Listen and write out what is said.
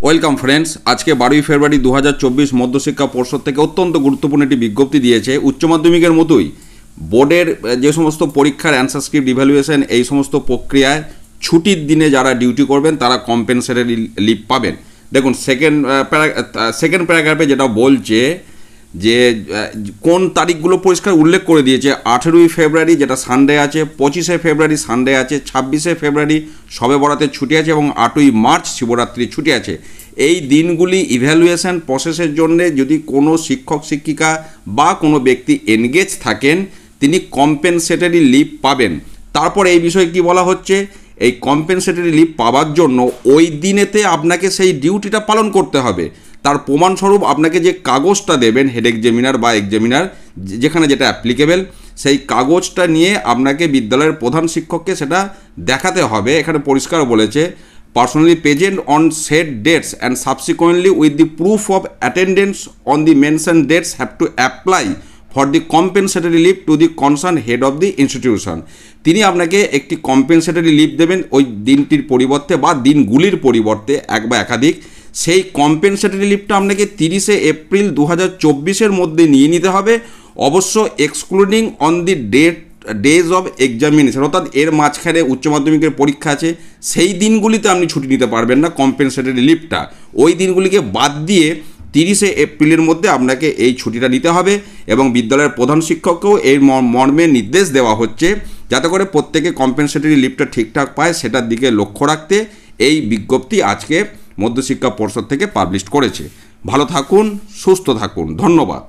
Welcome friends, আজকে 12 ফেব্রুয়ারি 2024 মধ্যশিক্ষা পর্ষদ থেকে অত্যন্ত গুরুত্বপূর্ণ একটি বিজ্ঞপ্তি দিয়েছে। উচ্চ মাধ্যমিকের মতোই বোর্ডের যে সমস্ত পরীক্ষার অ্যান্সার স্ক্রিপ্ট ইভ্যালুয়েশন এই সমস্ত প্রক্রিয়ায় ছুটির দিনে যারা ডিউটি করবেন তারা কম্পেনসেটরি লিভ পাবেন। দেখুন সেকেন্ড প্যারাগ্রাফে যেটা বলছে যে কোন তারিখগুলো পরিষ্কার উল্লেখ করে দিয়েছে। 18 ফেব্রুয়ারি যেটা সানডে আছে, 25 ফেব্রুয়ারি সানডে আছে, 26 ফেব্রুয়ারি শবে বরাতের ছুটি আছে এবং 8 মার্চ শিবরাত্রি ছুটি আছে। এই দিনগুলি ইভ্যালুয়েশন প্রসেসের জন্য যদি কোনো শিক্ষক শিক্ষিকা বা কোনো ব্যক্তি এনগেজ থাকেন তিনি কম্পেনসেটরি লিভ পাবেন। তারপর এই বিষয়ে কি বলা হচ্ছে, এই কম্পেনসেটরি লিভ পাওয়ার জন্য ওই দিনেতে আপনাকে সেই ডিউটিটা পালন করতে হবে। তার প্রমাণস্বরূপ আপনাকে যে কাগজটা দেবেন হেড এক্সামিনার বা এক্সামিনার যেখানে যেটা অ্যাপ্লিকেবল, সেই কাগজটা নিয়ে আপনাকে বিদ্যালয়ের প্রধান শিক্ষককে সেটা দেখাতে হবে। এখানে পরিষ্কার বলেছে, personally present on set dates and subsequently with the proof of attendance on the mention dates have to apply for the compensatory leave to the concern head of the institution. তিনি আপনাকে একটি কম্পেনসেটরি লিভ দেবেন ওই দিনটির পরিবর্তে বা দিনগুলির পরিবর্তে এক বা একাধিক। সেই কম্পেনসেটরি লিভটা আপনাকে 30 এপ্রিল 2024 মধ্যে নিয়ে নিতে হবে, অবশ্য excluding on the days of examination, অর্থাৎ এর মাঝখানে উচ্চ মাধ্যমিকের পরীক্ষা আছে সেই দিনগুলিতে আপনি ছুটি নিতে পারবেন না কম্পেনসেটরি লিভটা। ওই দিনগুলিকে বাদ দিয়ে 30 এপ্রিলের মধ্যে আপনাকে এই ছুটিটা নিতে হবে এবং বিদ্যালয়ের প্রধান শিক্ষককেও এই মর্মে নির্দেশ দেওয়া হচ্ছে যাতে করে প্রত্যেকে কম্পেনসেটরি লিভটা ঠিকঠাক পায় সেটার দিকে লক্ষ্য রাখতে এই বিজ্ঞপ্তি আজকে মধ্যশিক্ষা পর্ষদ থেকে পাবলিশ করেছে। ভালো থাকুন, সুস্থ থাকুন, ধন্যবাদ।